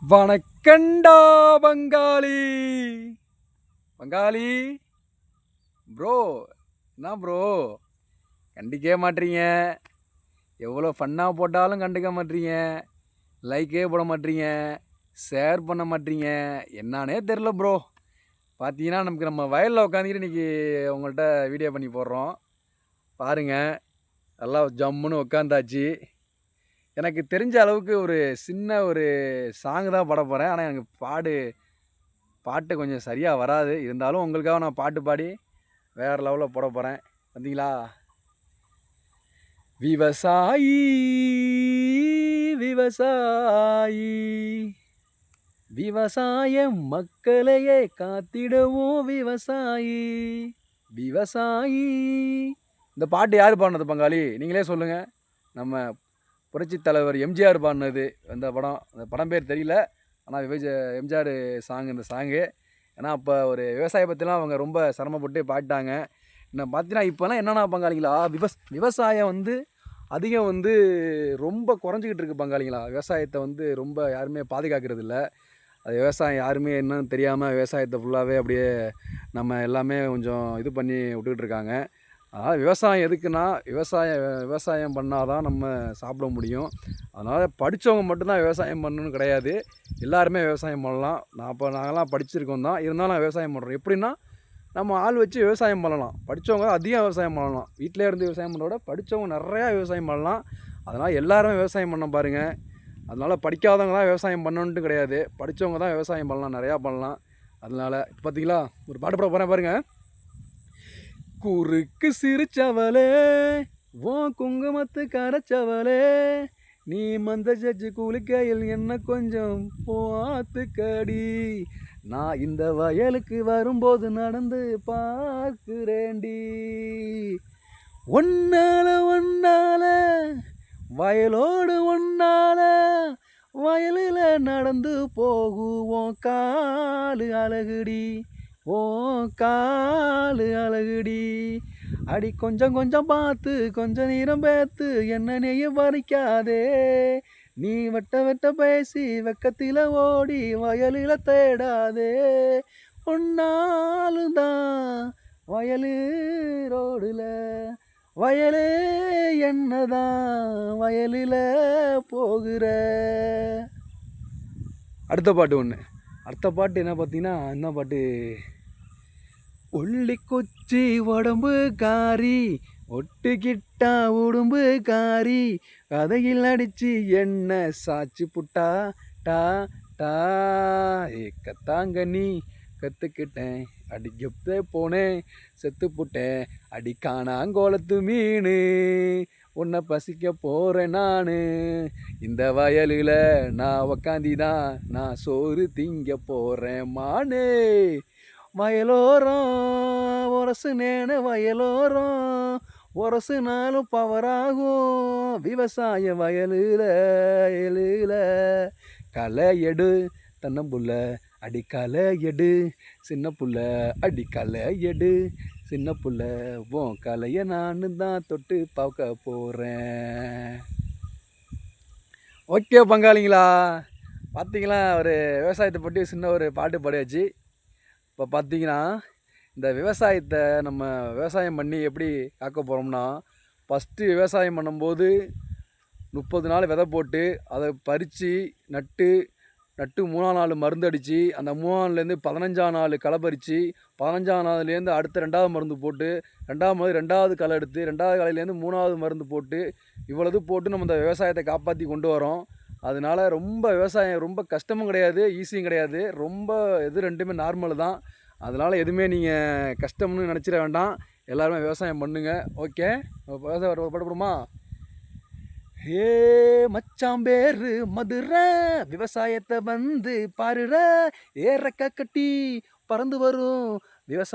வணக்கண்டா பங்காளி. பங்காளி ப்ரோ, என்ன ப்ரோ கண்டிக்கவே மாட்றீங்க? எவ்வளோ ஃபன்னாக போட்டாலும் கண்டுக்க மாட்றீங்க. லைக்கே போட மாட்றீங்க, ஷேர் பண்ண மாட்றீங்க. என்னானே தெரில ப்ரோ. பார்த்தீங்கன்னா நம்ம வயலில் உட்காந்துக்கிட்டு இன்றைக்கி உங்கள்கிட்ட வீடியோ பண்ணி போடுறோம். பாருங்கள், நல்லா ஜம்முன்னு உட்காந்தாச்சு. எனக்கு தெரிஞ்ச அளவுக்கு ஒரு சின்ன ஒரு சாங் தான் பாட போகிறேன். ஆனால் எனக்கு பாட்டு கொஞ்சம் சரியாக வராது. இருந்தாலும் உங்களுக்காக நான் பாட்டு பாடி வேறு லெவலில் போட போகிறேன். பார்த்தீங்களா? விவசாயி விவசாயி விவசாய மக்களையே காத்திடவும் விவசாயி விவசாயி. இந்த பாட்டு யார் பாடினது பங்காளி? நீங்களே சொல்லுங்கள். நம்ம புரட்சி தலைவர் எம்ஜிஆர் பாடினது. அந்த படம் பேர் தெரியல. ஆனால் எம்ஜிஆர் இந்த சாங்கு. ஏன்னா அப்போ ஒரு விவசாய பற்றிலாம் அவங்க ரொம்ப சிரமப்பட்டு பாடிட்டாங்க. இன்னும் பார்த்தீங்கன்னா இப்போலாம் என்னென்னா பங்காளிங்களா, விவசாயம் அதிகம் ரொம்ப குறைஞ்சிக்கிட்டு இருக்குது பங்காளிங்களா. விவசாயத்தை ரொம்ப யாருமே பாதுகாக்கிறது இல்லை. அது விவசாயம் யாருமே என்னன்னு தெரியாமல் விவசாயத்தை ஃபுல்லாகவே அப்படியே நம்ம எல்லாமே கொஞ்சம் இது பண்ணி விட்டுக்கிட்டு இருக்காங்க. அதனால் விவசாயம் எதுக்குன்னா, விவசாயம் பண்ணால் தான் நம்ம சாப்பிட முடியும். அதனால் படித்தவங்க மட்டும்தான் விவசாயம் பண்ணணும்னு கிடையாது. எல்லாருமே விவசாயம் பண்ணலாம். நாங்கள்லாம் படிச்சிருக்கோம் தான். இருந்தாலும் விவசாயம் பண்ணுறோம். எப்படின்னா, நம்ம ஆள் வச்சு விவசாயம் பண்ணலாம். படித்தவங்க அதிகம் விவசாயம் பண்ணலாம். வீட்டிலே இருந்து விவசாயம் பண்ணுறத விட படித்தவங்க நிறையா விவசாயம் பண்ணலாம். அதனால் எல்லாருமே விவசாயம் பண்ண பாருங்கள். அதனால் படிக்காதவங்க தான் விவசாயம் பண்ணணுன்ட்டு கிடையாது. படித்தவங்க தான் விவசாயம் பண்ணலாம், நிறையா பண்ணலாம். அதனால் இப்போ பார்த்தீங்களா, ஒரு பாட்டு பாட போகிறேன் பாருங்கள். குறுக்கு சிரிச்சவளே, ஓ குங்குமத்து கரைச்சவளே, நீ மந்த ஜட்ஜு குளிக்கையில் என்ன கொஞ்சம் பார்த்துக்கடி. நான் இந்த வயலுக்கு வரும்போது நடந்து பார்க்குறேண்டி. ஒன்னால வயலோடு வயலில் நடந்து போகுவோம் காலு அழகுடி, ஓ காலு அழகுடி. அடி கொஞ்சம் கொஞ்சம் பார்த்து கொஞ்சம் நேரம் பேத்து என்ன நெய்ய பறிக்காதே. நீ வெட்ட பேசி வெக்கத்தில் ஓடி வயலில் தேடாதே. ஒன்னாலும் தான் வயலு ரோடுல வயலே என்னதான் வயலில் போகிற. அடுத்த பாட்டு என்ன பார்த்தீங்கன்னா, என்ன பாட்டு? உள்ளி குச்சி உடம்பு காரி ஒட்டுக்கிட்டா உடம்பு காரி கதையில் அடிச்சு என்ன சாச்சு புட்டா டா டா ஏக்கத்தாங்க நீ கற்றுக்கிட்டேன் அடிக்கப்பே போனேன் செத்து புட்டேன் அடி காணாங்கோலத்து மீன் உன்னை பசிக்க போகிறேன் நான். இந்த வயலில் நான் உக்காந்திதான் நான் சோறு திங்க போகிறேன் மானே. வயலோரம் உரசு நேன வயலோரம் உரசுனாலும் பவராகும். விவசாய வயலில் களை எடு தன்னம்புள்ள அடி களை எடு சின்ன புள்ள அடி களை எடு சின்ன புள்ள உன் கலையை நான் தான் தொட்டு பார்க்க போகிறேன். ஓகே பங்காளிங்களா, பார்த்தீங்களா ஒரு விவசாயத்தை பற்றி சின்ன ஒரு பாட்டு பாடியாச்சு. இப்போ பார்த்தீங்கன்னா இந்த விவசாயத்தை நம்ம விவசாயம் பண்ணி எப்படி காக்க போகிறோம்னா, ஃபஸ்ட்டு விவசாயம் பண்ணும்போது 30 நாள் விதை போட்டு அதை பறித்து நட்டு 3ஆம் நாள் மருந்து அடித்து அந்த 3ஆம் நாள்லேருந்து 15ஆம் நாள் களை பறித்து 15ஆம் நாள்லேருந்து அடுத்த 2வது மருந்து போட்டு 2வது களை எடுத்து 2வது களையிலேருந்து 3வது மருந்து போட்டு இவ்வளவு போட்டு நம்ம இந்த விவசாயத்தை காப்பாற்றி கொண்டு வரோம். அதனால் விவசாயம் ரொம்ப கஷ்டமும் கிடையாது, ஈஸியும் கிடையாது. இது ரெண்டுமே நார்மல் தான். அதனால் எதுவுமே நீங்கள் கஷ்டம்னு நினச்சிட வேண்டாம். எல்லாருமே விவசாயம் பண்ணுங்கள். ஓகே, விவசாயம் படப்படுமா? ஏ மச்சான் பேரு மதுரை விவசாயத்தை பாருற ஏறக்க கட்டி பறந்து வரும் விவசாயம்.